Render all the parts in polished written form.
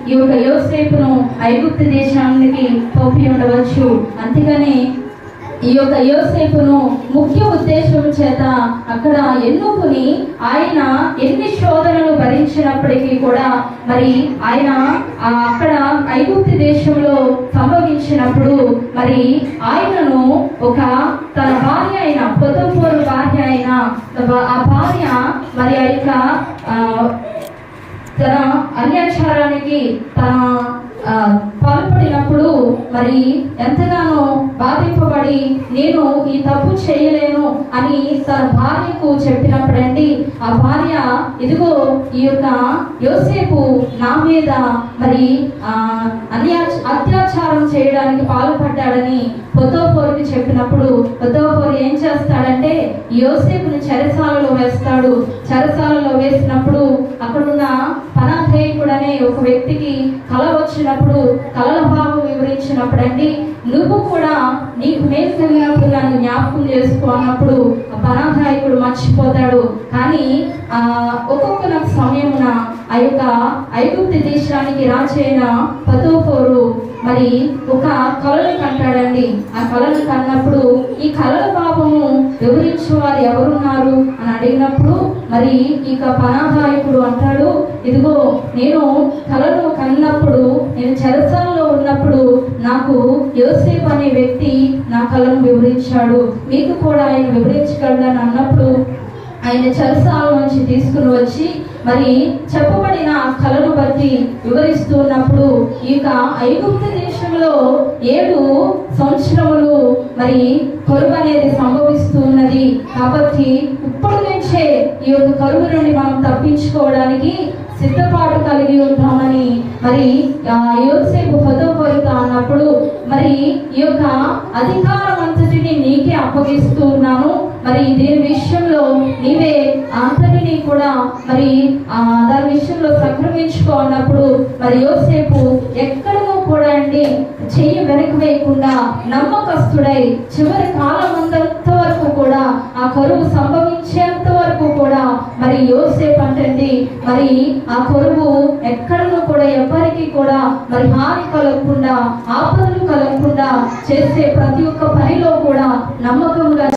ఈ యొక్క యోసేపును ఐగుప్తు దేశానికి పంపి ఉండవచ్చు. అంతేగాని ఈ యొక్క యోసేపును ముఖ్య ఉద్దేశం చేత అక్కడ ఎన్నుకుని ఆయన ఎన్ని శోధనలు భరించినప్పటికీ కూడా మరి ఆయన అక్కడ ఐగుప్తు దేశంలో సంభవించినప్పుడు మరి ఆయనను ఒక తన భార్య అయిన పొతోఫరు భార్య అయిన ఆ భార్య మరి ఆ యొక్క తన అన్యాచారానికి తన పాల్పడినప్పుడు మరి ఎంతగానో బాధింపబడి నేను ఈ తప్పు చేయలేను అని తన భార్యకు చెప్పినప్పుడండి ఆ భార్య ఇదిగో ఈ యొక్క యోసేపు నా మీద మరి అత్యాచారం చేయడానికి పాల్పడ్డాడని పొతోఫరుకి చెప్పినప్పుడు పొతోఫరు ఏం చేస్తాడంటే యోసేపుని చెరసాలలో వేస్తాడు. చెరసాలలో వేసినప్పుడు అక్కడున్న పనాధేయుడు అనే ఒక వ్యక్తికి కల వచ్చినప్పుడు కలల భావం వివరించినప్పుడు అండి నువ్వు కూడా నీకు మేలు కలిగినప్పుడు నన్ను జ్ఞాపకం చేసుకో అన్నప్పుడు ఆ పనాధాయకుడు మర్చిపోతాడు. కానీ ఒక్కొక్క సమయమున ఆ యొక్క ఐగుప్తు దేశానికి రాజైన పొతోఫరు మరి ఒక కళను కంటాడండి. ఆ కళను కన్నప్పుడు ఈ కళల భావము వివరించేవారు ఎవరున్నారు అని అడిగినప్పుడు మరి ఇక పనాధాయకుడు అంటాడు, ఇదిగో నేను కళను కన్నప్పుడు నేను చెరసాలలో ఉన్నప్పుడు నాకు యోసేపు అనే వ్యక్తి నా కళను వివరించాడు, మీకు కూడా ఆయన వివరించగలడని అన్నప్పుడు ఆయన చెరసాల నుంచి తీసుకుని వచ్చి మరి చెప్పబడిన కళను బట్టి వివరిస్తున్నప్పుడు ఇక ఐగుప్తు దేశంలో 7 సంవత్సరములు మరి కరువు అనేది సంభవిస్తూ ఉన్నది. కాబట్టి ఇప్పటి నుంచే ఈ యొక్క కరువు నుండి మనం తప్పించుకోవడానికి సిద్ధపాటు కలిగి ఉంటామని మరి యోసేపు పొతోఫరుతో అన్నప్పుడు మరి ఈ యొక్క అధికారం అంతటిని నీకే అప్పగిస్తూ ఉన్నాను, మరి దీని విషయంలో నీవే అంతటిని కూడా మరి దాని విషయంలో సంక్రమించుకో అన్నప్పుడు మరి యోసేపు ఎక్కడనూ కూడా అండి చెయ్యి వెనక వేయకుండా నమ్మకస్తుడై చివరి కాలం అంత వరకు కూడా ఆ కరువు సంభవించేంత వరకు కూడా మరి యోసేపు అంటే మరి ఆ కరువు ఎక్కడనూ కూడా ఎవరికి కూడా మరి హాని కలగకుండా ఆపదలు కలగకుండా చేసే ప్రతి ఒక్క పనిలో కూడా నమ్మకంగా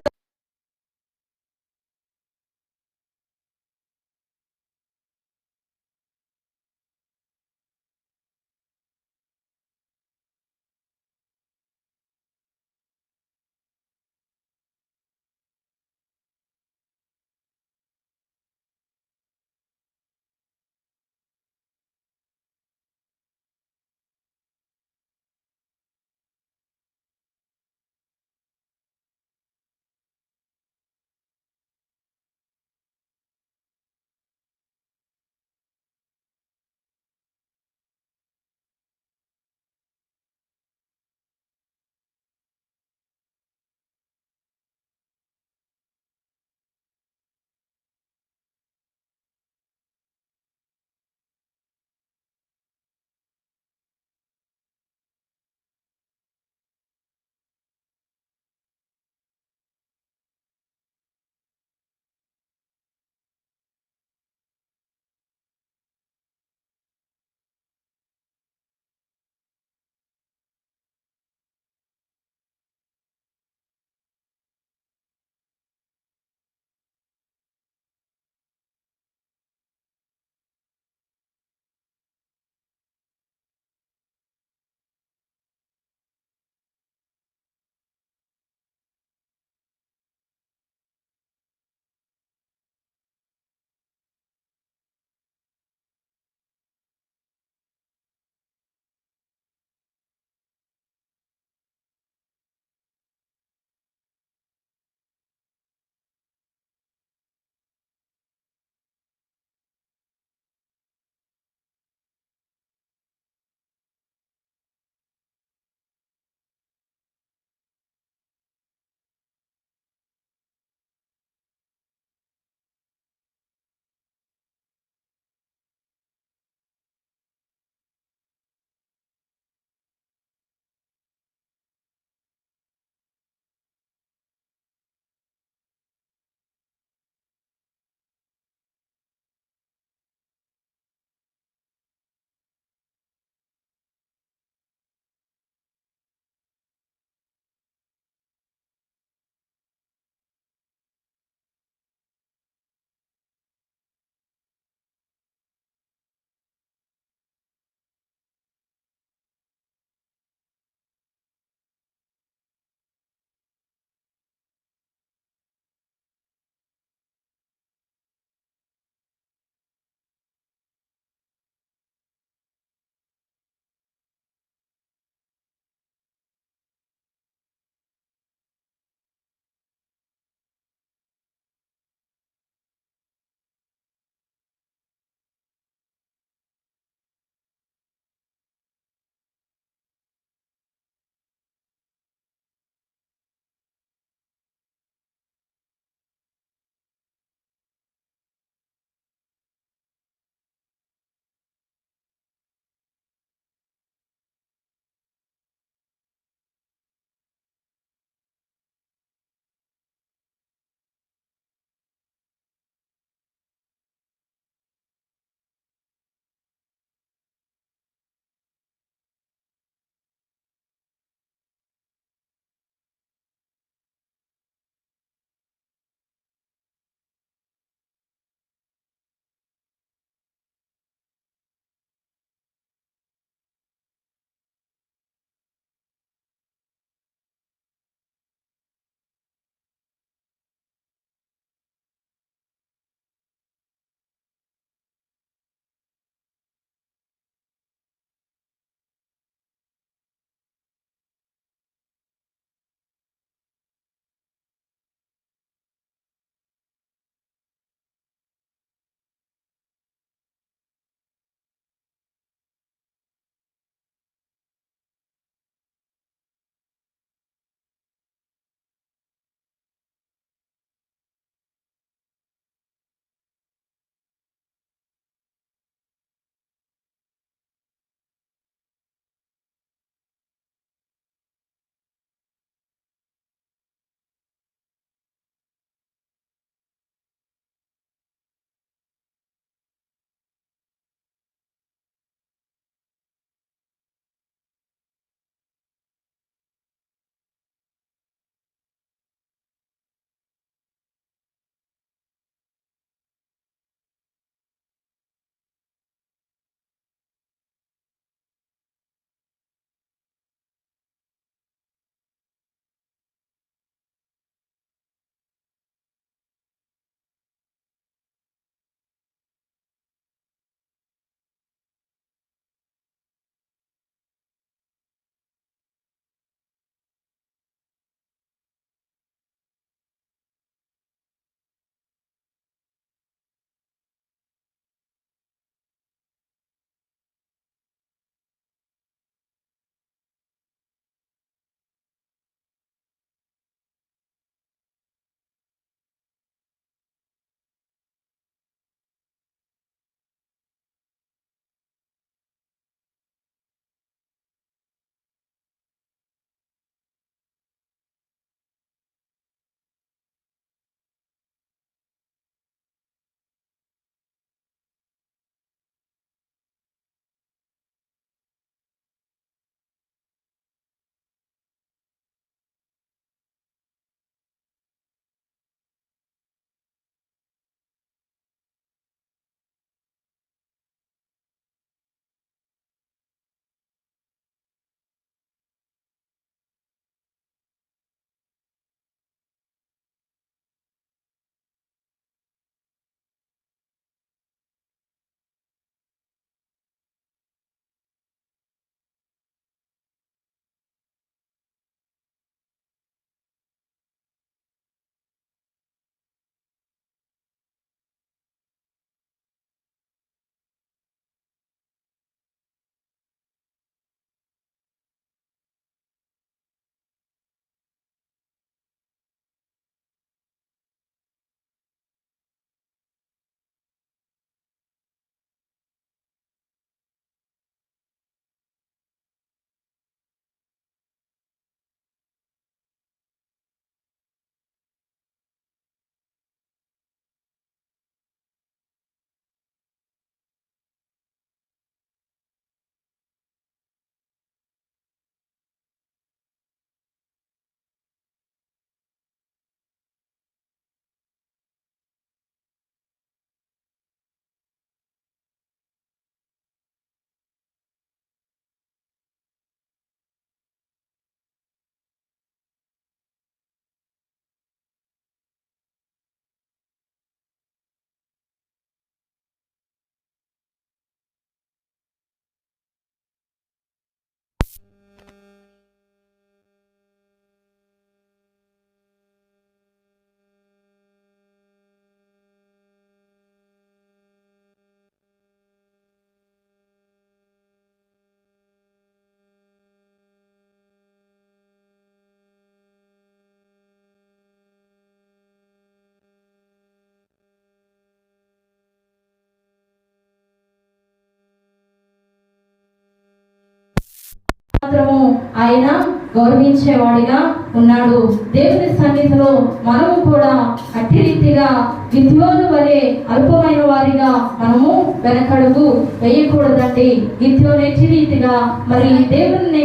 మాత్రము ఆయన గౌరవించేవాడిగా ఉన్నాడు. దేవుని సన్నిధిలో మనము కూడా అట్టి రీతిగా గిద్యోను వలె అల్పమైన వారిగా మనము వెనకడుగు వేయకూడదండి. గిద్యోను ఎట్టి రీతిగా మరి దేవుని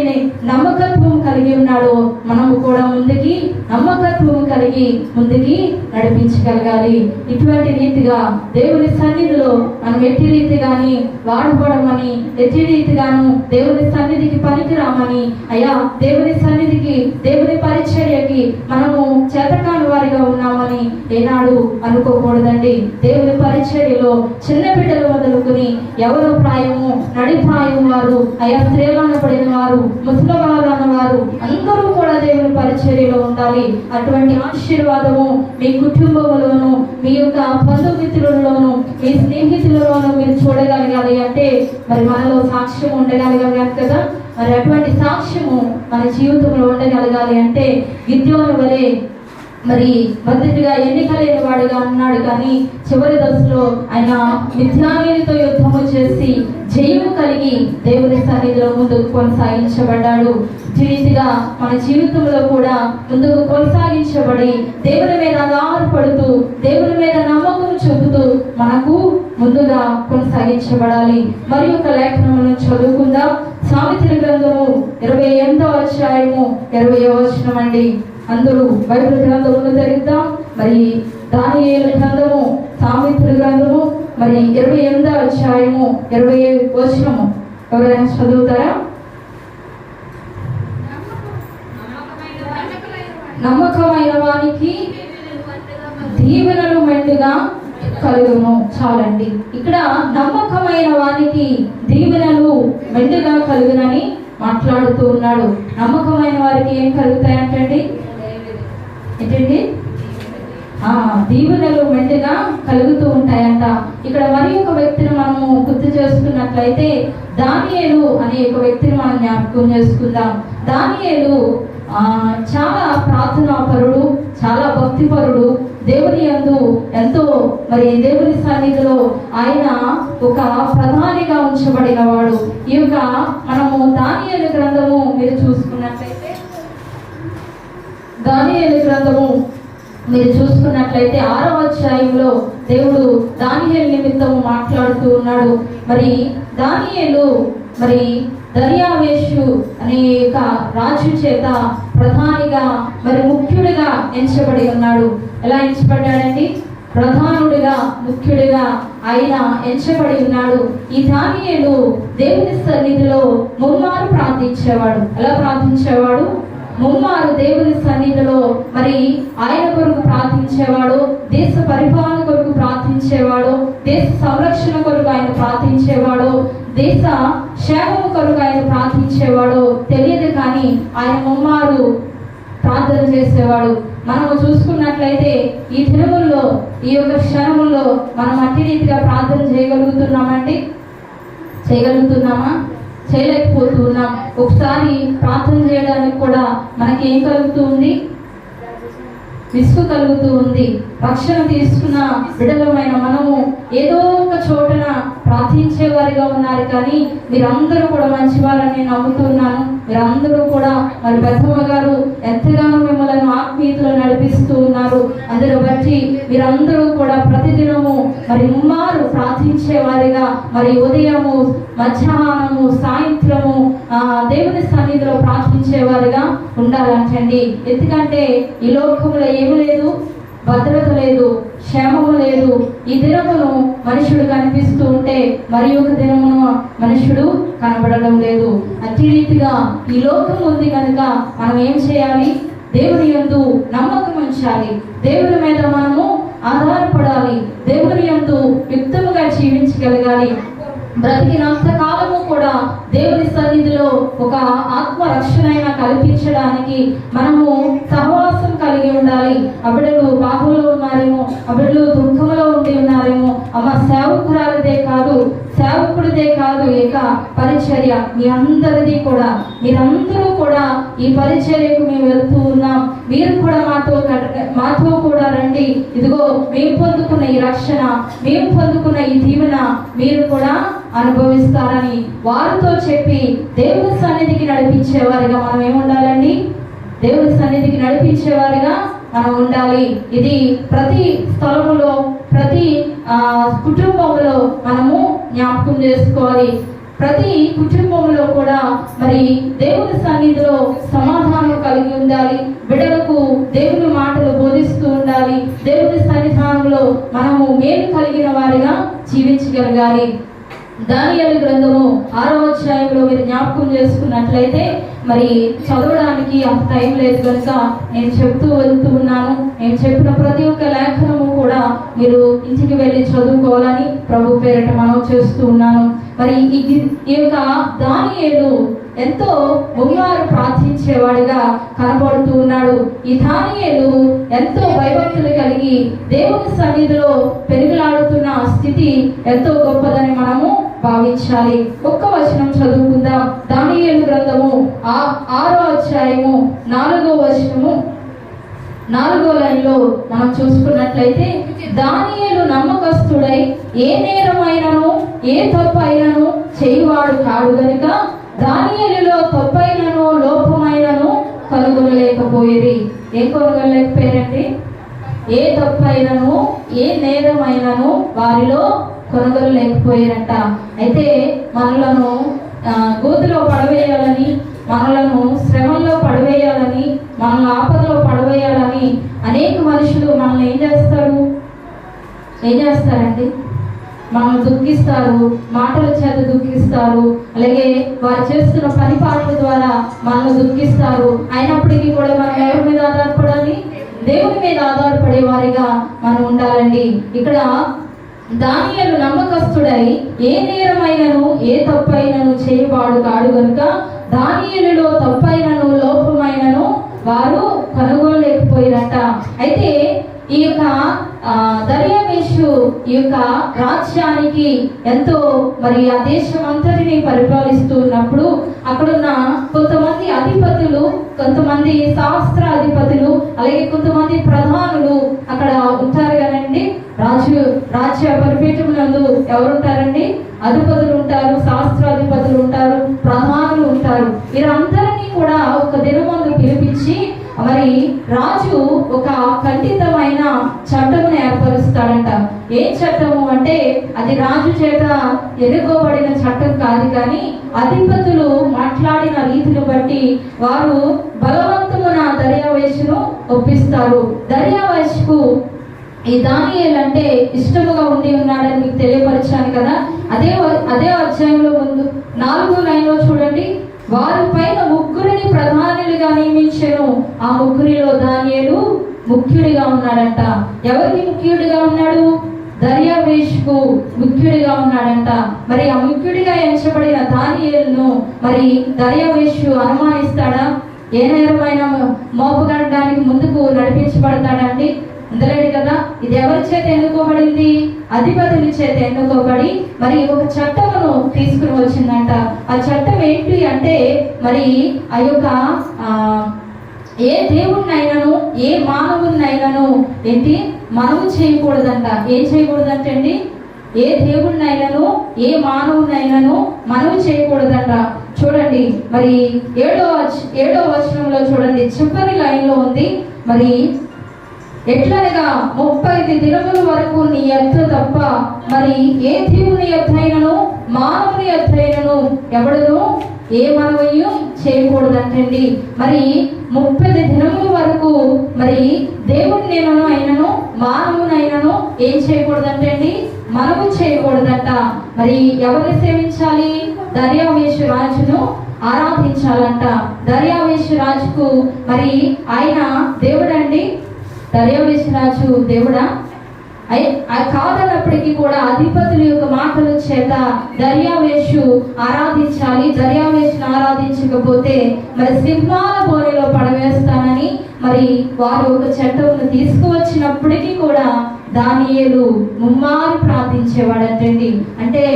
నమ్మకత్వం కలిగి ఉన్నాడు, మనము కూడా ముందుకి నమ్మకత్వం కలిగి ముందుకి నడిపించగలగాలి. ఇటువంటి రీతిగా దేవుని సన్నిధిలో మనం ఎట్టి రీతిగాని వాడబడమని, ఎట్టి రీతిగాను దేవుని సన్నిధికి పనికిరామని, అయ్యా దేవుని సన్నిధికి దేవుని పరిచర్యకి మనము చేతకాని వారిగా ఉన్నామని ఏనాడు అనుకోకూడదండి. దేవుని పరిచర్యలో చిన్న బిడ్డలు మొదలుకొని ఎవరు ప్రాయము నడి ప్రాయం వారు, అయా స్త్రీలు అనబడిన వారు, ముసలివారు అన్నవారు అందరూ కూడా దేవుని పరిచర్యలో ఉండాలి. అటువంటి ఆశీర్వాదము మీ కుటుంబంలోను, మీ యొక్క బంధుమిత్రుల్లోను, మీ స్నేహితులలోనూ మీరు చూడగలగాలి అంటే మరి మనలో సాక్ష్యం ఉండగలగాలి కదా. మరి అటువంటి సాక్ష్యము మన జీవితంలో ఉండగలగాలి అంటే గిద్యోను వలె మరి మొదటిగా ఎన్నికలేని వాడుగా ఉన్నాడు, కానీ చివరి దశలో ఆయన మిథ్యానీయులతో యుద్ధము చేసి జయము కలిగి దేవుని సన్నిధిలో ముందుకు కొనసాగించబడ్డాడు. రీతిగా మన జీవితంలో కూడా ముందుకు కొనసాగించబడి దేవుని మీద ఆధారపడుతూ దేవుని మీద నమ్మకం చూపుతూ మనకు ముందుగా కొనసాగించబడాలి. మరి ఒక లేఖనములను చదువుకుందాం. సామెతల గ్రంథము 28వ అధ్యాయము 20వ వచనం అండి. అందరూ బైబిల్ గ్రంథమును తెరిద్దాం. మరి దానియేలు గ్రంథము, సామెతల గ్రంథము మరి 28వ అధ్యాయము 20వ వచనము ఎవరైనా చదువుతారా? నమ్మకమైన వానికి దీవెనలు మెండుగా కలుగును. చాలండి, ఇక్కడ నమ్మకమైన వానికి దీవెనలు మెండుగా కలుగునని మాట్లాడుతూ ఉన్నాడు. నమ్మకమైన వారికి ఏం కలుగుతాయంటండి? ఏంటండి? దీవెనలు మెండుగా కలుగుతూ ఉంటాయంట. ఇక్కడ మరి ఒక వ్యక్తిని మనము గుర్తు చేసుకున్నట్లయితే దానియేలు అనే ఒక వ్యక్తిని మనం జ్ఞాపకం చేసుకుందాం. దానియేలు చాలా ప్రార్థనాపరుడు, చాలా భక్తిపరుడు, దేవుని యందు ఎంతో మరి దేవుని సన్నిధిలో ఆయన ఒక ప్రధానిగా ఉంచబడిన వాడు. ఈ యొక్క మనము దానియేలు గ్రంథము మీరు చూసుకున్నట్లయితే, దానియేలు గ్రంథము మీరు చూసుకున్నట్లయితే 6వ అధ్యాయంలో దేవుడు దానియేలు నిమిత్తము మాట్లాడుతూ ఉన్నాడు. మరి దానియేలు మరి దర్యావేషు అనే యొక్క రాజు చేత ప్రధానిగా మరి ముఖ్యుడిగా ఎంచబడి ఉన్నాడు. ఎలా ఎంచబడ్డాడండి? ప్రధానుడిగా, ముఖ్యుడిగా ఆయన ఎంచబడి ఉన్నాడు. ఈ దానియేలు దేవుని సన్నిధిలో ముమ్మారు ప్రార్థించేవాడు. ఎలా ప్రార్థించేవాడు? ముమ్మారు దేవుని సన్నిధిలో మరి ఆయన కొరకు ప్రార్థించేవాడు, దేశ పరిపాలన కొరకు ప్రార్థించేవాడు, దేశ సంరక్షణ కొరకు ఆయన ప్రార్థించేవాడు, దేశ క్షేమం కొరకు ఆయన ప్రార్థించేవాడు తెలియదు, కానీ ఆయన ముమ్మారు ప్రార్థన చేసేవాడు. మనము చూసుకున్నట్లయితే ఈ దినముల్లో, ఈ యొక్క క్షణముల్లో మనం అట్టి రీతిగా ప్రార్థన చేయగలుగుతున్నామండి? చేయగలుగుతున్నామా? చేయలేకపోతూ ఉన్నాం. ఒకసారి ప్రార్థన చేయడానికి కూడా మనకి ఏం కలుగుతుంది? విసుగు కలుగుతూ ఉంది. రక్షణ తీసుకున్న బిడ్డలమైన మనము ఏదో ఒక చోటన ప్రార్థించే వారిగా ఉన్నారు, కానీ మీరందరూ కూడా మంచివారని నమ్ముతున్నాను. మీరందరూ కూడా మరి పెద్దమ్మ గారు ఎంతగానో మిమ్మల్ని ఆత్మీయతలో నడిపిస్తూ ఉన్నారు. అందరూ బట్టి మీరందరూ కూడా ప్రతిదినము మరి ముమ్మారు ప్రార్థించే వారిగా మరి ఉదయము, మధ్యాహ్నము, సాయంత్రము దేవుని సన్నిధిలో ప్రార్థించే వారిగా ఉండాలంటండి. ఎందుకంటే ఈ లోకంలో ఏమి లేదు, భద్రత లేదు, క్షేమము లేదు. ఈ దినమును మనుషుడు కనిపిస్తూ ఉంటే మరి ఒక దినమును మనుషుడు కనబడడం లేదు. అట్టి రీతిగా ఈ లోకం ఉంది కనుక మనం ఏం చేయాలి? దేవుని యందు నమ్మకం ఉంచాలి, దేవుని మీద మనము ఆధారపడాలి, దేవుని యందు యుక్తముగా జీవించగలగాలి. బ్రతికినంత కాలము కూడా దేవుని సన్నిధిలో ఒక ఆత్మరక్షణ కల్పించడానికి మనము సహవాసం కలిగి ఉండాలి. అబిడలు బాధలో ఉన్నారేమో, అబిడలు దుఃఖంలో ఉండి ఉన్నారేమో, అమ్మ సేవకురాలదే కాదు సేవకుడిదే కాదు, ఇక పరిచర్య మీ అందరిది కూడా, మీరందరూ కూడా ఈ పరిచర్యకు మేము వెళ్తూ ఉన్నాం, మీరు కూడా మాతో కూడా రండి. ఇదిగో మేము పొందుకున్న ఈ రక్షణ, మేము పొందుకున్న ఈ దీవెన మీరు కూడా అనుభవిస్తారని వారితో చెప్పి దేవుని సన్నిధికి నడిపించేవారిగా మనం ఏముండాలండి? దేవుని సన్నిధికి నడిపించేవారిగా మనం ఉండాలి. ఇది ప్రతి స్థలములో, ప్రతి కుటుంబంలో మనము జ్ఞాపకం చేసుకోవాలి. ప్రతి కుటుంబంలో కూడా మరి దేవుని సన్నిధిలో సమాధానం కలిగి ఉండాలి. బిడ్డలకు దేవుని మాటలు బోధిస్తూ ఉండాలి. దేవుని సన్నిధానంలో మనము మేలు కలిగిన వారిగా జీవించగలగాలి. దానియేలు గ్రంథము 6వ అధ్యాయంలో మీరు జ్ఞాపకం చేసుకున్నట్లయితే మరి చదవడానికి అంత టైం లేదు కనుక నేను చెప్తూ వెళ్తూ ఉన్నాను. నేను చెప్పిన ప్రతి ఒక్క లేఖనము కూడా మీరు ఇంటికి వెళ్ళి చదువుకోవాలని ప్రభు పేరిట మనం చేస్తూ ఉన్నాను. మరి ఈ యొక్క దానియేలు ఎంతో ముంగారు ప్రార్థించేవాడిగా కనబడుతూ ఉన్నాడు. ఈ దానియేలు ఎంతో భయభక్తులు కలిగి దేవుని సన్నిధిలో పెరుగులాడుతున్న స్థితి ఎంతో గొప్పదని మనము భావించాలి. ఒక్క వచనం చదువుకుందాం. దానియేలు గ్రంథము 6వ అధ్యాయము 4వ వచనము 4వ లైన్లో మనం చూసుకున్నట్లయితే, దానియేలు నమ్మకస్తుడై ఏ నేరమైనను ఏ తప్పు అయినను చేయువాడు కాడు గనుక దానియేలులో తప్పైనను లోపమైనను కనుగొనలేకపోయేది. ఏం కనుగొనలేకపోయారండి? ఏ తప్పైనను ఏ నేరమైనను వారిలో కొనగొనలేకపోయారంట. అయితే మనలను గోతిలో పడవేయాలని, మనలను శ్రమల్లో పడవేయాలని, మనల్ని ఆపదలో పడవేయాలని అనేక మనుషులు మనల్ని ఏం చేస్తారండి? మనల్ని దుఃఖిస్తారు, మాటల చేత దుఃఖిస్తారు, అలాగే వారు చేస్తున్న పని పాటల ద్వారా మనల్ని దుఃఖిస్తారు. అయినప్పటికీ కూడా మనం ఎవరి మీద ఆధారపడాలి? దేవుని మీద ఆధారపడే వారిగా మనం ఉండాలండి. ఇక్కడ దానియేలు నమ్మకస్తుడై ఏ నేరమైనను ఏ తప్పైనను చేయవాడు కాడు కనుక దానియేలులో తప్పైనను లోపమైనను వారు కనుగొనలేకపోయినట్ట. అయితే ఈ యొక్క దర్యావేషు ఈ యొక్క రాజ్యానికి ఎంతో మరి ఆ దేశం అంతటిని పరిపాలిస్తూ ఉన్నప్పుడు అక్కడున్న కొంతమంది అధిపతులు, కొంతమంది శాస్త్ర అధిపతులు, అలాగే కొంతమంది ప్రధానులు అక్కడ ఉంటారు కదండి. రాజ్య పరిపీఠములందు ఎవరుంటారండి? అధిపతులు ఉంటారు, శాస్త్రాధిపతులు ఉంటారు, ప్రధానులు ఉంటారు. వీరందరినీ కూడా ఒక దినమందు పిలిపించి మరి రాజు ఒక ఖండితమైన చట్టమును ఏర్పరుస్తాడంట. ఏ చట్టము అంటే అది రాజు చేత ఎన్నుకోబడిన చట్టం కాదు, కానీ అధిపతులు మాట్లాడిన రీతిని బట్టి వారు బలవంతమున దర్యావేషును ఒప్పిస్తారు. దర్యావేషుకు ఈ దానియేలు అంటే ఇష్టముగా ఉండి ఉన్నాడని మీకు తెలియపరిచాను కదా. అదే అధ్యాయంలో ముందు 4వ లైన్లో చూడండి, వారి పైన 3 ప్రధానులుగా నియమించెను. ఆ 3లో దానియేలు ముఖ్యుడిగా ఉన్నాడంట. ఎవరికి ముఖ్యుడిగా ఉన్నాడు? దర్యావేషుకు ముఖ్యుడిగా ఉన్నాడంట. మరి ఆ ముఖ్యుడిగా ఎంచబడిన దానియేలును మరి దర్యావేషు అనుమానిస్తాడా? ఏ నేరమైన మోపగలడానికి ముందుకు నడిపించబడతాడండి? అందలేడు కదా. ఇది ఎవరి చేత ఎన్నుకోబడింది? అధిపతుల చేత ఎన్నుకోబడి మరి ఒక చట్టమును తీసుకుని వచ్చిందంట. ఆ చట్టం ఏంటి అంటే మరి ఆ యొక్క ఏ దేవుణ్ణైనాను ఏ మానవుణ్ణైనాను ఏంటి మనము చేయకూడదంట. ఏం చేయకూడదంటే అండి, ఏ దేవుణ్ణైనాను ఏ మానవునైనాను మనము చేయకూడదంట. చూడండి మరి 7వ వచనంలో చూడండి, చివరి లైన్లో ఉంది. మరి ఎట్లనగా 30 దినముల వరకు నీ యొద్ద తప్ప మరి ఏ దేవుని యొద్దైనను మానవుని యొద్దైనను ఎవడును ఏ మనవయ్యు చేయకూడదంటండి. మరి 30 దినముల వరకు మరి దేవుని అయినను మానవునైనను ఏం చేయకూడదంటండి? మనము చేయకూడదంట. మరి ఎవరిని సేవించాలి? దర్యావేషు రాజును ఆరాధించాలంట. దర్యావేషు రాజుకు మరి ఆయన దేవుడండి. దర్యావేషు రాజు దేవుడా? కాదన్నప్పటికీ కూడా అధిపతుల యొక్క మాటల చేత దర్యావేషు ఆరాధించాలి. దర్యావేషును ఆరాధించకపోతే మరి సింహాల బోనెలో పడవేస్తానని మరి వారు ఒక చట్టమును తీసుకువచ్చినప్పటికీ కూడా దానియేలు ముమ్మారు ప్రార్థించేవాడంటండి. అంటే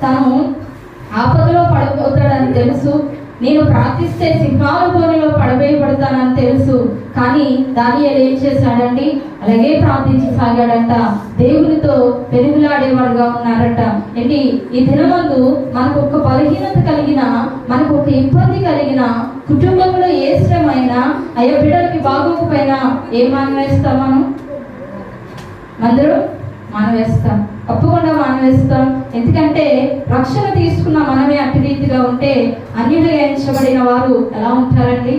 తను ఆపదలో పడిపోతాడని తెలుసు, నేను ప్రార్థిస్తే సింహాల బోనులో పడవేయబడతానని తెలుసు. కానీ దానియేలు ఏం చేశాడండి? అలాగే ప్రార్థించసాగాడంట. దేవునితో పెనుగులాడేవాడుగా ఉన్నారట. ఏంటి, ఈ దినమందు మనకు ఒక బలహీనత కలిగిన, మనకు ఒక ఇబ్బంది కలిగిన, కుటుంబంలో ఏ శ్రమ అయినా, అయ్యా బిడ్డలకి బాగోకపోయినా ఏం మానవేస్తాం? అందరూ మానవేస్తాం, తప్పకుండా మానవేస్తాం. ఎందుకంటే రక్షణ తీసుకున్న మనమే అట్టి రీతిగా ఉంటే అన్యులుగా ఎంచబడిన వారు ఎలా ఉంటారండి?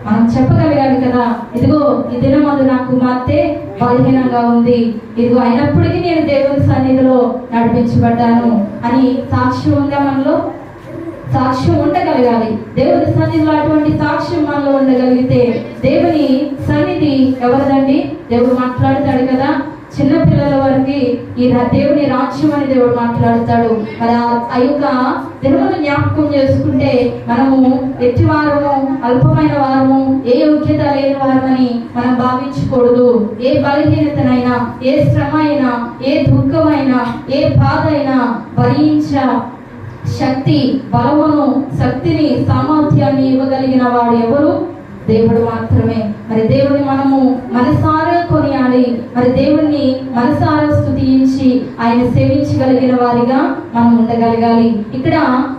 మనం చెప్పగలగాలి కదా, ఇదిగో ఈ దినమందు నా కుమార్తె బలహీనంగా ఉంది, ఇదిగో అయినప్పటికీ నేను దేవుని సన్నిధిలో నడిపించబడ్డాను అని సాక్ష్యం ఉందా మనలో? సాక్ష్యం ఉండగలగాలి. దేవుని సన్నిధిలో అటువంటి సాక్ష్యం మనలో ఉండగలిగితే దేవుని సన్నిధి ఎవరిదండి? దేవుడు మాట్లాడతాడు కదా, చిన్న పిల్లల వారికి ఈ దేవుని రాజ్యం అని దేవుడు మాట్లాడతాడు. మరి ఆ యొక్క దినమును జ్ఞాపకం చేసుకుంటే మనము ఎట్టి వారము, అల్పమైన వారము, ఏ యోగ్యత లేని వారమని మనం భావించకూడదు. ఏ బలహీనతనైనా, ఏ శ్రమ అయినా, ఏ దుఃఖమైనా, ఏ బాధ అయినా భరించ శక్తి, బలమును, శక్తిని, సామర్థ్యాన్ని ఇవ్వగలిగిన వాడు ఎవరు? దేవుడు మాత్రమే. మరి దేవుని మనము మనసారా కొనియాలి. మరి దేవుణ్ణి మనసారా స్తుతించి ఆయన సేవించగలిగిన వారిగా మనం ఉండగలగాలి. ఇక్కడ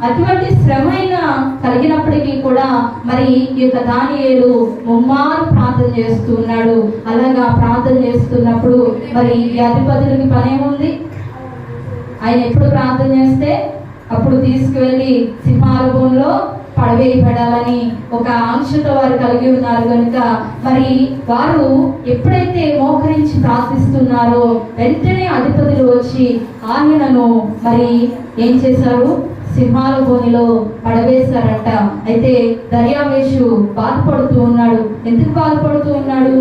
అటువంటి శ్రమైన కలిగినప్పటికీ కూడా మరి ఈ యొక్క దానియేలు ముమ్మారు ప్రార్థన చేస్తూ ఉన్నాడు. అలాగా ప్రార్థన చేస్తున్నప్పుడు మరి ఈ అధిపతులకి పనేముంది? ఆయన ఎప్పుడు ప్రార్థన చేస్తే అప్పుడు తీసుకువెళ్ళి సింహాల బోనులో పడవేయబడాలని ఒక ఆంక్షతో వారు కలిగి ఉన్నారు కనుక మరి వారు ఎప్పుడైతే మోకరించి ప్రార్థిస్తున్నారో వెంటనే అధిపతులు వచ్చి ఆయనను మరి ఏం చేశారు? సింహాల బోనిలో పడవేశారంట. అయితే దర్యావేషు బాధపడుతూ ఉన్నాడు. ఎందుకు బాధపడుతూ ఉన్నాడు?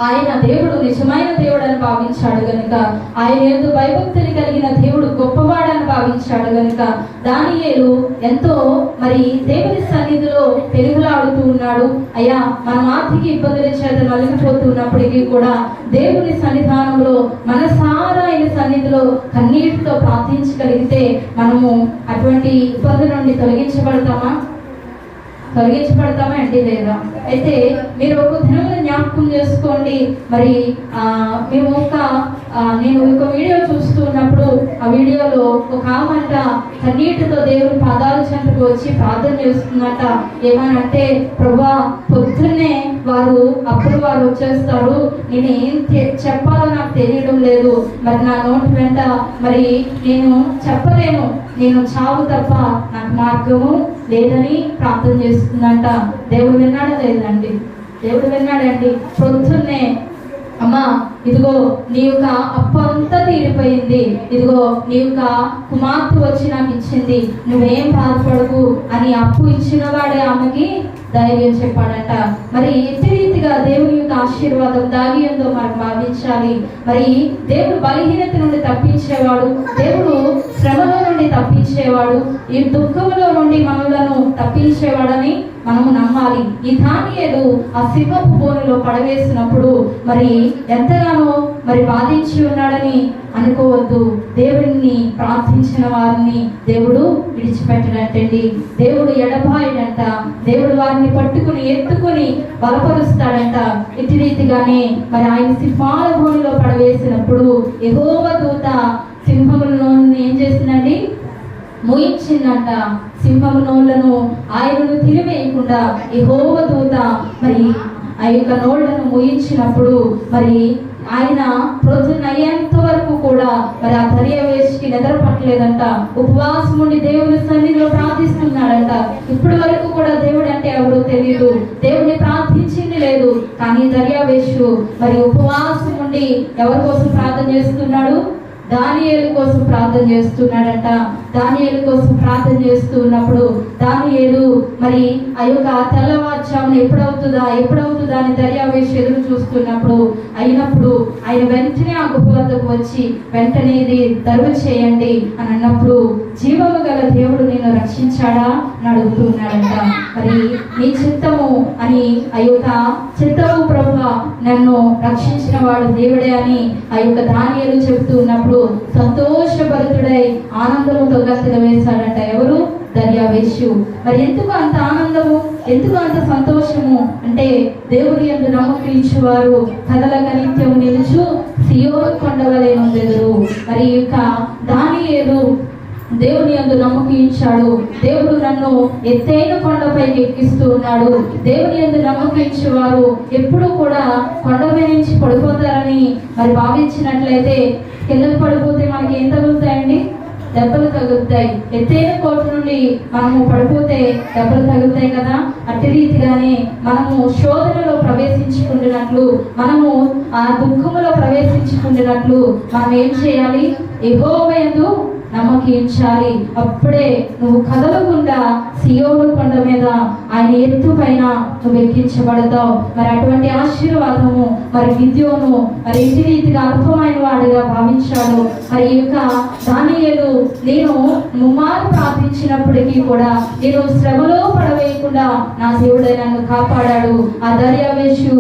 ఆయన దేవుడు నిజమైన దేవుడు అని భావించాడు గనుక, ఆయన యందు భయభక్తులు కలిగిన దేవుడు గొప్పవాడని భావించాడు గనుక దానియేలు ఎంతో మరి దేవుని సన్నిధిలో పెరుగులాడుతూ ఉన్నాడు. అయ్యా మనం ఆర్థిక ఇబ్బందుల చేత నలిగిపోతున్నప్పటికీ కూడా దేవుని సన్నిధానంలో మనసారా ఆయన సన్నిధిలో కన్నీటితో ప్రార్థించగలిగితే మనము అటువంటి ఇబ్బంది నుండి తొలగించబడతామా అంటే లేదా? అయితే మీరు ఒక దినమున జ్ఞాపకం చేసుకోండి. మరి మేము నేను ఒక వీడియో చూస్తున్నప్పుడు ఆ వీడియోలో ఒక ఆమంట కన్నీటితో దేవుని పాదాల చెంతకు వచ్చి ప్రార్థన చేస్తున్నట. ఏమనంటే, ప్రభువా పొద్దున్నే అప్పుడు వారు వచ్చేస్తారు, నేను ఏం చెప్పాలో నాకు తెలియడం లేదు, మరి నా నోటి వెంట మరి నేను చెప్పలేను, నేను చావు తప్ప నాకు మార్గము లేదని ప్రార్థన చేస్తుందంట. దేవుడు విన్నాడా లేదండి? దేవుడు విన్నాడండి. పొద్దున్నే అమ్మా ఇదిగో నీ యొక్క అప్పు అంతా తీరిపోయింది, ఇదిగో నీ యొక్క కుమార్తె వచ్చి నాకు ఇచ్చింది, నువ్వేం బాధపడకు అని అప్పు ఇచ్చిన వాడే ఆమెకి ధైర్యం చెప్పాడట. మరి ఎట్టి రీతిగా దేవుని యొక్క ఆశీర్వాదం దాగి ఉందో మనకు భావించాలి. మరి దేవుడు బలహీనత నుండి తప్పించేవాడు, దేవుడు శ్రమలో నుండి తప్పించేవాడు, ఈ దుఃఖంలో నుండి మనలను తప్పించేవాడని మనము నమ్మాలి. ఈ దానియేలు ఆ సింహపు బోనులో పడవేసినప్పుడు మరి ఎంతగానో మరి బాధించి ఉన్నాడని అనుకోవద్దు. దేవుడిని ప్రార్థించిన వారిని దేవుడు విడిచిపెట్టడంటండి. దేవుడు ఎడబాయడంట. దేవుడు వారిని పట్టుకుని ఎత్తుకుని బలపరుస్తాడంట. ఇటు రీతిగానే మరి ఆయన సింహాల భూమిలో పడవేసినప్పుడు యెహోవా దూత సింహములను ఏం చేసిందండి? మోయించిందంట. సింహము నోళ్లను ఆయనను తిరివేయకుండా యెహోవా దూత మరి ఆ యొక్క నోళ్లను మోయించినప్పుడు మరి ఆయన ప్రొద్దున అయ్యేంత వరకు కూడా మరి ఆ దర్యావేషికి నిద్ర పట్టలేదంట. ఉపవాసం ఉండి దేవుని సన్నిధిలో ప్రార్థిస్తున్నాడంట. ఇప్పటి వరకు కూడా దేవుడు అంటే ఎవరో తెలియదు, దేవుని ప్రార్థించింది లేదు. కానీ దర్యావేషు మరి ఉపవాసం ఉండి ఎవరి కోసం ప్రార్థన చేస్తున్నాడు? దానియేలు కోసం ప్రార్థన చేస్తున్నాడంట. దానియేలు కోసం ప్రార్థన చేస్తూ ఉన్నప్పుడు దానియేలు మరి ఆ యొక్క తెల్లవారుజామున ఎప్పుడవుతుందా అని దర్యావేసి ఎదురు చూస్తున్నప్పుడు అయినప్పుడు ఆయన వెంటనే ఆ గుహ వద్దకు వచ్చి వెంటనే ఇది దరువు చేయండి అని అన్నప్పుడు జీవము గల దేవుడు నిన్ను రక్షించాడా అని అడుగుతున్నాడంట. మరి నీ చిత్తము అని ఆ యొక్క చిత్తము ప్రభువా నన్ను రక్షించిన వాడు దేవుడే అని ఆ యొక్క దానియేలు చెబుతూ ఉన్నప్పుడు సంతోషభరితుడై ఆనందముతో గంతులు వేశాడంట. ఎవరు? దర్యావేషు. మరి ఎందుకు అంత ఆనందము, ఎందుకు అంత సంతోషము అంటే దేవుని యందు నమ్మకించువారు కదలక నిత్యము నిలుచు సియోను కొండవలే ఉండెదరు. మరి యొక్క దానియేలు దేవుని యందు నమ్మకించాడు. దేవుడు నన్ను ఎత్తైన కొండపైకి ఎక్కిస్తూ ఉన్నాడు. దేవుని యందు నమ్మకించేవారు ఎప్పుడు కూడా కొండపై నుంచి పడిపోతారని మరి భావించినట్లయితే కిందకు పడిపోతే మనకి ఏం తగులుతాయండి? దెబ్బలు తగులుతాయి. ఎత్తైన కోట నుండి మనము పడిపోతే దెబ్బలు తగులుతాయి కదా. అట్టి రీతిగానే మనము శోధనలో ప్రవేశించుకుంటున్నట్లు, మనము ఆ దుఃఖములో ప్రవేశించుకుంటున్నట్లు మనం ఏం చేయాలి? యెహోవా యందు నమ్మకించాలి. అప్పుడే నువ్వు కదలకుండా సియోను కొండ మీద ఆయన ఎత్తు పైన నువ్వు ఎక్కించబడతావు. మరి అటువంటి ఆశీర్వాదము మరి గిద్యోను మరి ఇంటి రీతిగా అల్పమైన వాడిగా భావించాడు. మరి ఈ యొక్క దానియేలు నేను ముమ్మారు ప్రార్థించినప్పటికీ కూడా నేను శ్రమలో పడవేయకుండా నా దేవుడే నన్ను కాపాడాడు. ఆ దర్యావేషు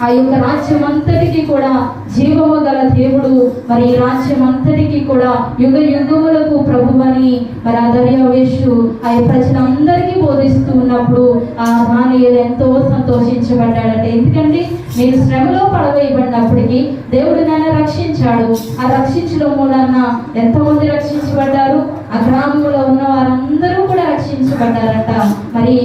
ఆ యొక్క రాజ్యం అంతటికి కూడా జీవము గల దేవుడు, మరి ఈ రాజ్యం అంతటికి కూడా యుగ యుగములకు ప్రభువని మరి ఆ దర్యావేషు ఆ ప్రజలందరికీ బోధిస్తూ ఉన్నప్పుడు ఆ దానియేలు ఎంతో సంతోషించబడ్డాడంటే. ఎందుకంటే నేను శ్రమలో పడవేయబడినప్పటికీ దేవుడు నన్ను రక్షించాడు. ఆ రక్షించడం మూలన ఎంతోమంది రక్షించబడ్డారు. ఆ గ్రామంలో ఉన్న వారందరూ కూడా రక్షించబడ్డారట. మరి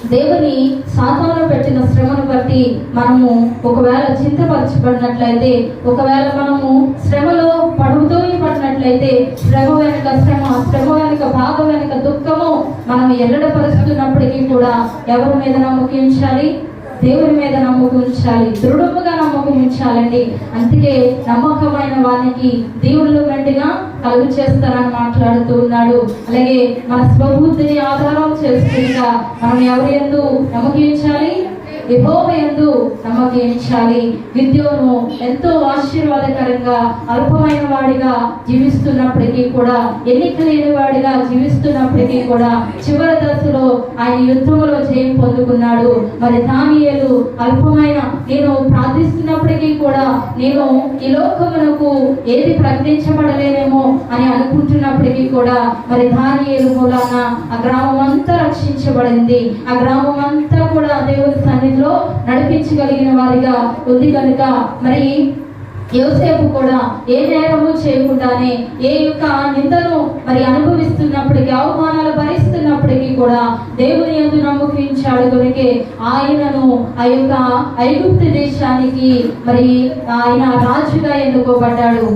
దేవుని సాతాను పెట్టిన శ్రమను బట్టి మనము ఒకవేళ చింతపరచబడినట్లయితే, ఒకవేళ మనము శ్రమలో పడినట్లయితే శ్రమ వెనుక శ్రమ వెనుక బాధ వెనుక దుఃఖము మనం ఎల్లడపరుస్తున్నప్పటికీ కూడా ఎవరి మీద నమ్మకించాలి? దేవుని మీద నమ్మకం ఉంచాలి. దృఢముగా నమ్మకం ఉంచాలండి. అందుకే నమ్మకమైన వారికి దేవుళ్ళు మెండుగా కలుగు చేస్తారని మాట్లాడుతూ ఉన్నాడు. అలాగే మన స్వబుద్ధిని ఆధారం చేసుకుంటా మనం ఎవరి యందు నమ్మకించాలి? యెహోవా యందు నమ్మకించాలి. గిద్యోను ఎంతో ఆశీర్వాదకరంగా అల్పమైన వాడిగా జీవిస్తున్నప్పటికీ కూడా, ఎన్నిక లేని వాడిగా జీవిస్తున్నప్పటికీ కూడా చివరి దశలో ఆయన యుద్ధంలో జయం పొందుకున్నాడు. మరి దానియేలు అల్పమైన నేను ప్రార్థిస్తున్నప్పటికీ కూడా నేను ఈ లోకమునకు ఏది ప్రకటించబడలేనేమో అని అనుకుంటున్నప్పటికీ కూడా మరి దానియేలు మూలాన ఆ గ్రామం అంతా రక్షించబడింది. ఆ గ్రామం అంతా కూడా దేవుని సన్నిధిలో నడిపించగలిగిన వారిగా ఉంది కనుక మరి యోసేపు కూడా ఏ నేరము చేయకుండానే ఏ యొక్క నిందను మరి అనుభవిస్తున్నప్పటికీ, అవమానాలు భరిస్తున్నప్పటికీ కూడా దేవుని యందు నమ్మకించాడు కనుకే ఆయనను ఆ యొక్క ఐగుప్తు దేశానికి మరి ఆయన రాజుగా ఎన్నుకోబడ్డాడు.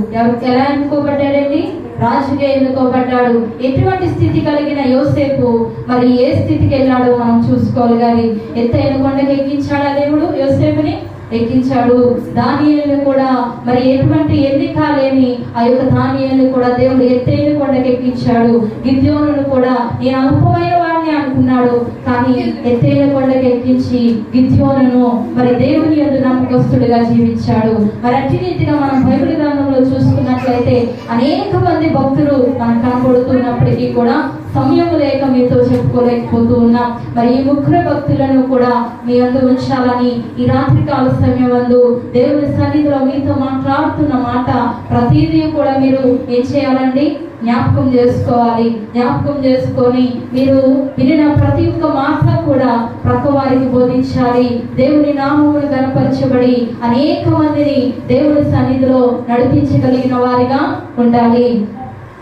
ఎలా ఎన్నుకోబడ్డాడండి? రాజుగా ఎన్నుకోబడ్డాడు. ఎటువంటి స్థితి కలిగిన యోసేపు మరి ఏ స్థితికి వెళ్ళాడో మనం చూసుకోవాలి. కానీ ఎత్తైన కొండకి ఎక్కించాడా దేవుడు? యోసేపుని ఎక్కించాడు. దానియేలును కూడా మరి ఎటువంటి ఎన్నిక లేని ఆ యొక్క దానియేలును కూడా దేవుడు ఎత్తైన కొండకి ఎక్కించాడు. గిద్యోనును కూడా నేను అల్పమైన వాడిని అనుకున్నాడు, కానీ ఎత్తైన కొండకి ఎక్కించి గిద్యోనును మరి దేవుని యందు నమ్మకస్తుడిగా జీవించాడు. మరి అట్టి రీతిగా మనం బైబిల్ గ్రంథంలో చూసుకున్నట్లయితే అనేక మంది భక్తులు మనకు కనబడుతున్నప్పటికీ కూడా సమయం లేక మీతో చెప్పుకోలేకపోతూ ఉన్నాం. మరి ఈ ముగ్గురు భక్తులను కూడా మీ అందు ఉంచాలని ఈ రాత్రికాల సమయం అందు దేవుని సన్నిధిలో మీతో మాట్లాడుతున్న మాట ప్రతిదీ కూడా మీరు ఏం చేయాలండి? జ్ఞాపకం చేసుకోవాలి. జ్ఞాపకం చేసుకొని మీరు వినిన ప్రతి ఒక్క మాట కూడా ప్రక్క వారికి బోధించాలి. దేవుని నామమును గణపరచబడి అనేక మందిని దేవుని సన్నిధిలో నడిపించగలిగిన వారిగా ఉండాలి.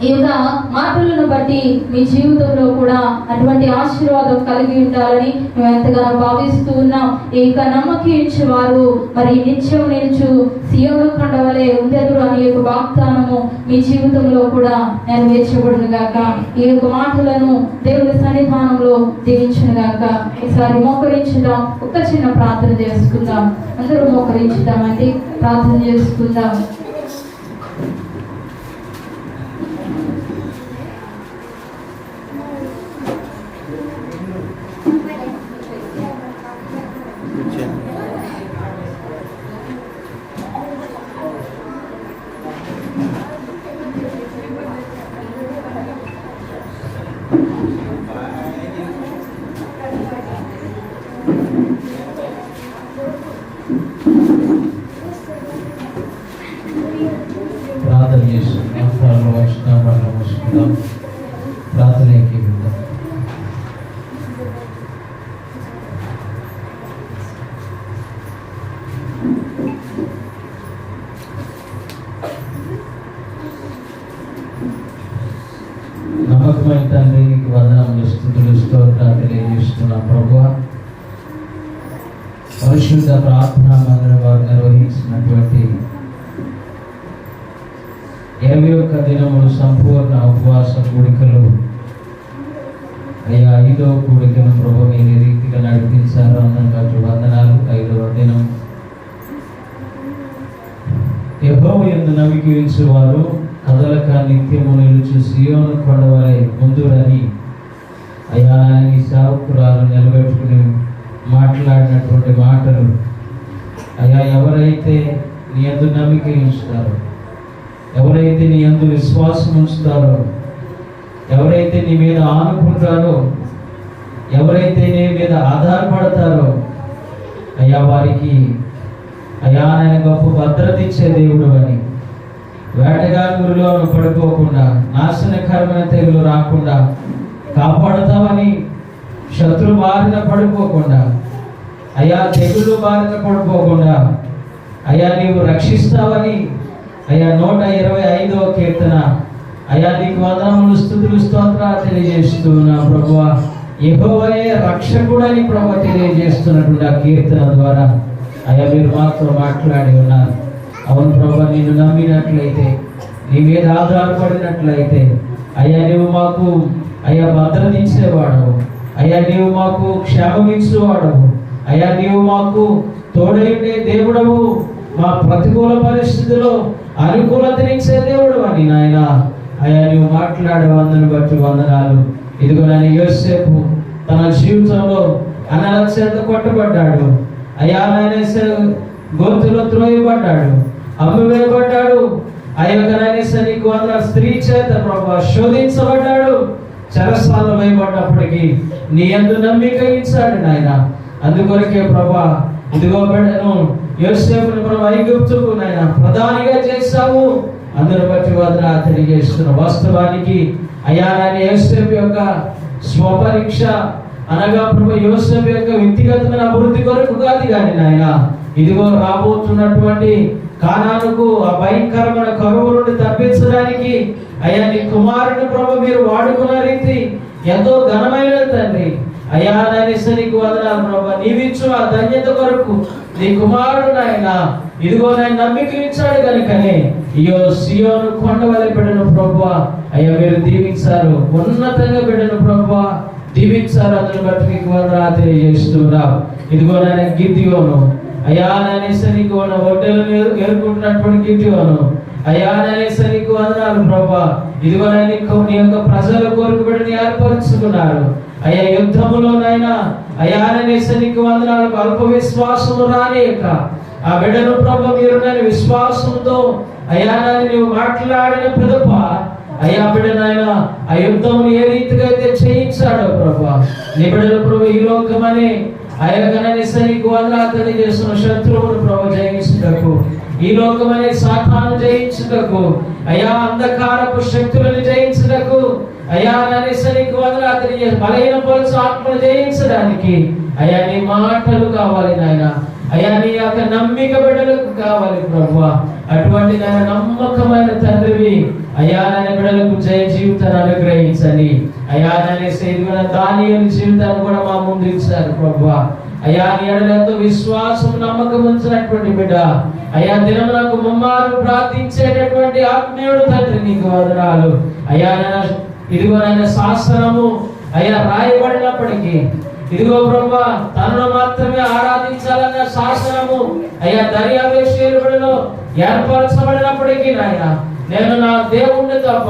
ఈ యొక్క మాటలను బట్టి మీ జీవితంలో కూడా అటువంటి ఆశీర్వాదం కలిగి ఉండాలని మేము ఎంతగానో భావిస్తూ ఉన్నాం. ఈ యొక్క నమ్మకించేవారు మరి నిత్యం నిలుచు సియోను కొండవలే ఉండెదరు అనే యొక్క వాగ్దానము మీ జీవితంలో కూడా నెరవేర్చబడును గాక. ఈ యొక్క మాటలను దేవుని సన్నిధానంలో దీవించును గాక. ఈసారి మోకరించుదాం, ఒక చిన్న ప్రార్థన చేసుకుందాం. అందరూ మోకరించుదామండి, ప్రార్థన చేసుకుందాం. తెలియజేస్తున్నాం. ప్రభువా, పరిశుద్ధ ప్రార్థనా మందిరం వారు నిర్వహించినటువంటి 21 దినములు సంపూర్ణ ఉపవాస కూడికలు అయ్యా, 5వ కూడికను ప్రభు మీరు ఏ రీతిగా నడిపించారో అందరికీ వందనాలు. 5వ దినం యెహోవా యందు నమ్మిక ఉంచువారు కదలక నిత్యము నిలుచు సీయోను కొండవలె ముందురని అయ్యా నీ సేవకురాలు నిలబెట్టుకుని మాట్లాడినటువంటి మాటలు అయ్యా, ఎవరైతే నీ యందు నమ్మిక ఉంచుతారో, ఎవరైతే నీ యందు విశ్వాసం ఉంచుతారో, ఎవరైతే నీ మీద ఆనుకుంటారో, ఎవరైతే నీ మీద ఆధారపడతారో అయ్యా, వారికి అయ్యా నేను గొప్ప భద్రత ఇచ్చే దేవుడు అని, వేటగాడులో పడిపోకుండా, నాశనకరమైన తెగులు రాకుండా కాపాడుతావని, శత్రు బారిన పడిపోకుండా అయ్యా, తెగులు బారిన పడిపోకుండా అయ్యా నీవు రక్షిస్తావని అయ్యా 125వ కీర్తన అయ్యా నీకు వందనములు స్తుతులు స్తోత్రాలు తెలియజేస్తున్నా ప్రభువా. యెహోవాయే రక్షకుడని ప్రభువా తెలియజేస్తున్నటువంటి ఆ కీర్తన ద్వారా అయ్యా మీరు మాతో మాట్లాడి ఉన్నారు. అవును ప్రభువా, నిన్ను నమ్మినట్లయితే, నీ మీద ఆధారపడినట్లయితే అయ్యా నీవు మాకు అయ్యా భద్రత ఇచ్చేవాడవు, అయ్యా నీవు మాకు క్షేమం ఇచ్చేవాడవు, అయ్యా నీవు మాకు తోడైండే దేవుడవు, మా ప్రతికూల పరిస్థితుల్లో అనుకూలతనిచ్చే దేవుడు అని నాయన అయ్యా నువ్వు మాట్లాడే వందను బట్టి వందనాలు. ఇదిగో నేను యోసేపు తన జీవితంలో అనాథ కొట్టబడ్డాడు అయ్యా, నాయన గొంతులో త్రోయబడ్డాడు, అమ్మివేయబడ్డాడు. ఆ యొక్క నీకు వందన స్త్రీ చేత ప్రభు శోధించబడ్డాడు, చెరసాలలో వేయబడ్డప్పటికీ నీ యందు నమ్మిక ఇచ్చాడు నాయన. అందుకొరకే ప్రభా ఇదిగో బిడ్డను యోసేపుని ప్రభు ఐగుప్తుకు నాయన ప్రధానిగా చేశావు. అందరి బట్టి వదన తెలియజేస్తున్న వాస్తవానికి అయ్యా నాయన యోసేపు యొక్క స్వపరీక్ష అనగా ప్రభు యోసేపు యొక్క వ్యక్తిగతమైన అభివృద్ధి కొరకు కాదు కానీ నాయన ఇదిగో రాబోతున్నటువంటి కానానుకు ఆ భయంకరమైన కరువు నుండి తప్పించడానికి అయ్యా నీ కుమారుని ప్రభు మీరు వాడుకున్న రీతి ఎంతో ఘనమైన తండ్రి అయ్యా నాయన నీకు వందనాలు ప్రభు. నీవిచ్చు ఆ ధన్యత కొరకు నీ కుమారుడు నాయన ఇదిగో నాయన నమ్మిక ఇచ్చాడు కనుకనే ఇయో సియోను కొండ వలె బిడ్డను ప్రభు అయ్యా మీరు దీవించారు, ఉన్నతంగా బిడ్డను ప్రభు దీవించారు. అందుని బట్టి నీకు వందనాలు తెలియజేస్తున్నావు. ఇదిగో నాయన గిద్యోను అయ్యా నాయన నీకు ఒడ్డెలు ఎదుర్కొంటున్నటువంటి గిద్యోను అయ్యా నాయన నీకు వందనాలు ప్రభు. ఇదిగో నాయన నీ యొక్క ప్రజల కోరిక బిడ్డని ఏర్పరుచుకున్నారు అయ్యా యుద్ధములోనైనా అయ్యా నీకు వందనాలు. అల్ప విశ్వాసము రానియక ఆ బిడ్డను ప్రభు మీరు నేను విశ్వాసంతో అయ్యా నువ్వు మాట్లాడిన పిదప అయ్యా బిడ్డనాయన ఆ యుద్ధమును ఏ రీతిగా అయితే చేయించాడో ప్రభు నీ బిడ్డలు ప్రభు ఈ లోకమని అయ్యా నీకు వందనాలు తెలియజేస్తున్న శత్రువును ప్రభు జయించుటకు, ఈ లోకమనే సాతాను జయించుటకు, అయ్యా అంధకారపు శక్తులను జయించుటకు, అయ్యా నీకు వందనాలు తెలియజేసి బలహీన పరుచు ఆత్మను జయించడానికి అయ్యా నీ మాటలు కావాలి నాయన. అయ్యా నీ యొక్క నమ్మిక బిడ్డలకు కావాలి ప్రభు. అటువంటి నాయన నమ్మకమైన తండ్రివి అయ్యా నాయన బిడ్డలకు జయ జీవితాన్ని అనుగ్రహించండి. అయ్యా నాయన దానియేలు జీవితాన్ని కూడా మా ముందు ఇచ్చారు ప్రభు. అయ్యా నీ ఎడలతో విశ్వాసం నమ్మకం ఉంచినటువంటి బిడ్డ అయ్యా దినమునకు ముమ్మారు ప్రార్థించేటటువంటి ఆత్మీయుడు తండ్రి నీకు వందనాలు. అయ్యా ఇదిగో నాయన శాసనము అయ్యా రాయబడినప్పటికీ ఇదిగో బ్రహ్మ తనను మాత్రమే ఆరాధించాలన్న శాసనము అయ్యా దర్యావేశ్వరుడిలో ఏర్పరచబడినప్పటికీ నాయన నేను నా దేవుణ్ణి తప్ప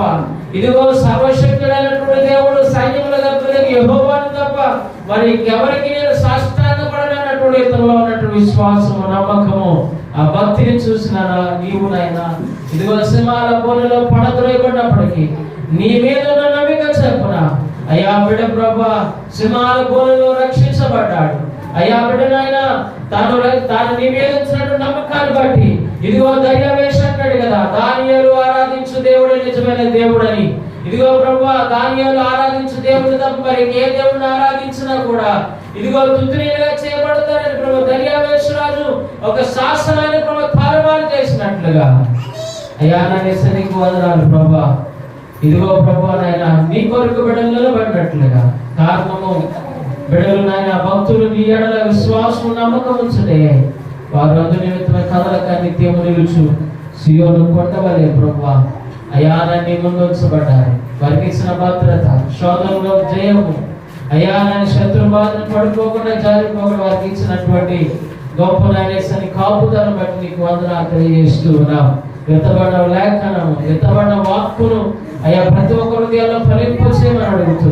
ఇదిగో సర్వశక్తుడైనటువంటి దేవుడు సైన్యముల గర్భుడైన యెహోవాను తప్ప మరి ఇంకెవరికి నేను సాష్టాంగపడనటువంటి ఇతరులో ఉన్నటువంటి విశ్వాసము నమ్మకము ఆ భక్తిని చూసిన నీవు నాయన ఇదిగో సింహాల బోనులో పడద్రోయబడినప్పటికీ నీ మీద నమ్మిక చెప్పున అయ్యా బిడ్డ ప్రభా సింహాల బోనులో రక్షించబడ్డాడు. అయ్యా బిడ్డనైనా తాను నీ మీద ఉంచినటువంటి నమ్మకాన్ని బట్టి ఇదిగో ధైర్యవేశ అంటాడు కదా, దానియేలు ఆరాధించు దేవుడు నిజమైన దేవుడని. ఇదిగో ప్రభా దానియేలు ఆరాధించు దేవుడు తప్ప మరి ఏ దేవుడిని ఆరాధించినా కూడా ఇదిగో తుత్తునీలుగా చేయబడతారని ప్రభు దర్యావేశరాజు ఒక శాసనాన్ని ప్రభు తారుమారు చేసినట్లుగా అయ్యా నీకు వందనాలు ప్రభా. ఇదిగో ప్రభు నాయన నీ కొరకు బిడ్డలు నిలబడినట్లుగా కారణము భక్తులు నీ ఎడల విశ్వాసం నమ్మకం ఉంచుటే వారు అందు నిమిత్తమే కదలక నిత్యము నిలుచు సియోను కొండవలే ప్రభువా అయ్యా నీ ముందు ఉంచబడ్డారు. వారికి ఇచ్చిన భద్రత, శోధనలో జయము, అయ్యా నన్ను శత్రు బాధను పడుకోకుండా జారిపోకుండా వారికి ఇచ్చినటువంటి గొప్ప నాయనేసని కాపుదలను బట్టి నీకు వందనాలు తెలియజేస్తూ ఉన్నాం. విత్తబడిన లేఖనము, విత్తబడిన వాక్కును అయ్యా ప్రతి ఒక్క హృదయాల్లో ఫలింపు చేయమని అడుగుతూ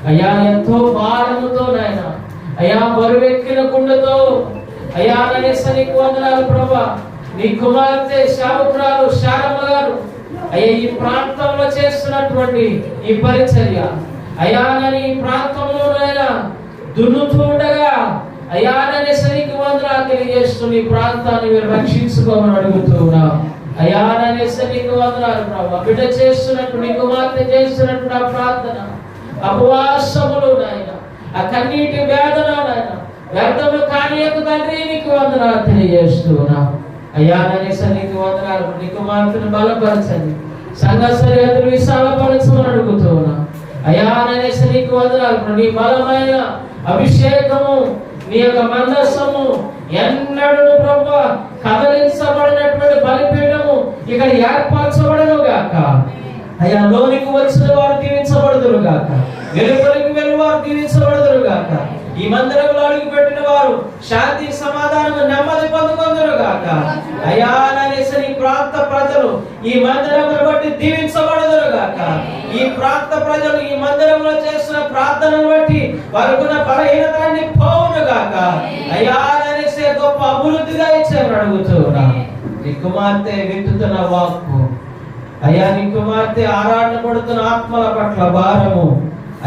అయ్యా ఎంతో భారముతో నాయన అయ్యా బరువెక్కిన గుండెతో అయ్యా నాయనేసనికి వందనాలు ప్రభా. నీ కుమార్తె శాముకురాలు శారమ్మ గారు అయ్యా ఈ ప్రాంతంలో చేస్తున్నటువంటి ఈ పరిచర్య అయ్యా నన్ను ఈ ప్రాంతంలో నాయన దున్నుతూ ఉండగా అయ్యా నన్ను వందనాలు తెలియజేస్తూ నీ ప్రాంతాన్ని మీరు రక్షించుకోమని అడుగుతూ ఉన్నాం. అయ్యా నన్ను వందనాలు ప్రభా. బిడ్డ చేస్తున్నట్టు నీ కుమార్తె చేస్తున్నట్టు నా ప్రార్థన అపవాసములు నాయన ఆ కన్నీటి వేదన నాయన వ్యర్థము కానీయకు తండ్రి నీకు వందనాలు తెలియజేస్తూ ఉన్నాం. అయ్యా నన్ను వందనాలు. నీ కుమార్తెను బలపరచండి, సంఘ సరిహద్దులు విశాలపరచమని అడుగుతూ ఉన్నాం. అయ్యా నన్ను వందనాలు. నీ బలమైన అభిషేకము, నీ యొక్క మందస్సము ఎన్నడూ ప్రభు కదలించబడినటువంటి బలిపీఠము ఇక్కడ ఏర్పరచబడను గాక. అయ్యా లోనికి వచ్చిన వారు దీవించబడదురు గాక, వెలుపలికి వెళ్ళి వారు దీవించబడదురు గాక. ఈ మందిరంలో అడుగు పెట్టిన వారు శాంతి సమాధానం నెమ్మది పొందుకొందురు గాక. అయ్యా నన్ను ఈ ప్రాంత ప్రజలు ఈ మందిరమును బట్టి దీవించబడదురు గాక. ఈ ప్రాంత ప్రజలు ఈ మందిరంలో చేస్తున్న ప్రార్థనను బట్టి వారికున్న బలహీనతలన్నీ పోవును గాక. అయ్యా నన్ను గొప్ప అభివృద్ధిగా ఇచ్చామని అడుగుతున్నా. నీ కుమార్తె వింటున్న వాక్కు అయ్యా, నీ కుమార్తె ఆరాటన పడుతున్న ఆత్మల పట్ల భారము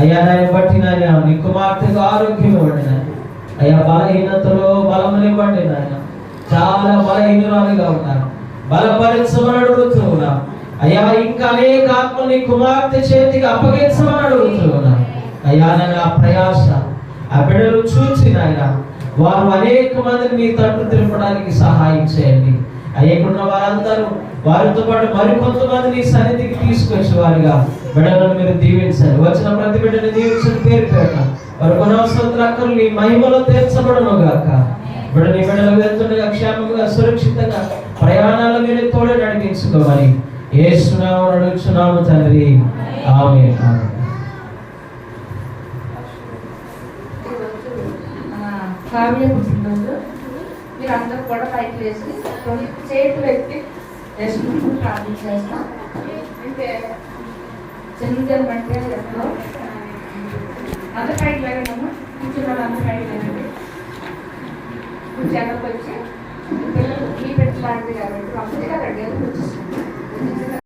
అయ్యా నాయన బట్టి నాయన నీ కుమార్తెకు ఆరోగ్యం ఇవ్వండి నాయన. అయ్యా బలహీనతలో బలమునివ్వండి నాయన. చాలా బలహీనురాలుగా ఉన్నారు, బలపరించమని అడుగుతూ ఉన్నా. అయ్యా ఇంకా అనేక ఆత్మలు నీ కుమార్తె చేతికి అప్పగించమని అడుగుతూ ఉన్నా. అయ్యా నాయన ఆ ప్రయాస ఆ బిడ్డలు చూసి నాయన వారు అనేక మందిని మీ తట్టు తిరపడానికి సహాయం చేయండి. అయ్యకున్న వారందరూ వారితో పాటు మరికొంతమంది నీ సన్నిధికి తీసుకొచ్చి వారిగా బిడ్డలను మీరు దీవించండి. వచ్చిన ప్రతి బిడ్డని దీవించని పేరు పెట్ట వారు కొనవసరం అక్కలు నీ మహిమలో తీర్చబడను గాక. బిడ్డ నీ బిడ్డలు వెళ్తుండగా క్షేమంగా సురక్షితంగా ప్రయాణాలు మీరు తోడే నడిపించుకోమని యేసునామమున అడుగుచున్నాము తండ్రి, ఆమేన్. కావ్య పుట్టినరోజు మీరు అందరూ కూడా పైకి వేసి చేతులు ఎత్తి వేసుకుంటూ ప్రార్థన చేస్తాం. అంటే చిన్నదేమి అంటే చెప్తాం. అందరు పైకి వెళ్ళాము, కూర్చున్న వాళ్ళు అందరు పైకి వెళ్ళండి. కూర్చోకి వచ్చి పిల్లలు ఈ పెట్టలాంటిది కాబట్టి వస్తుంది కదండి,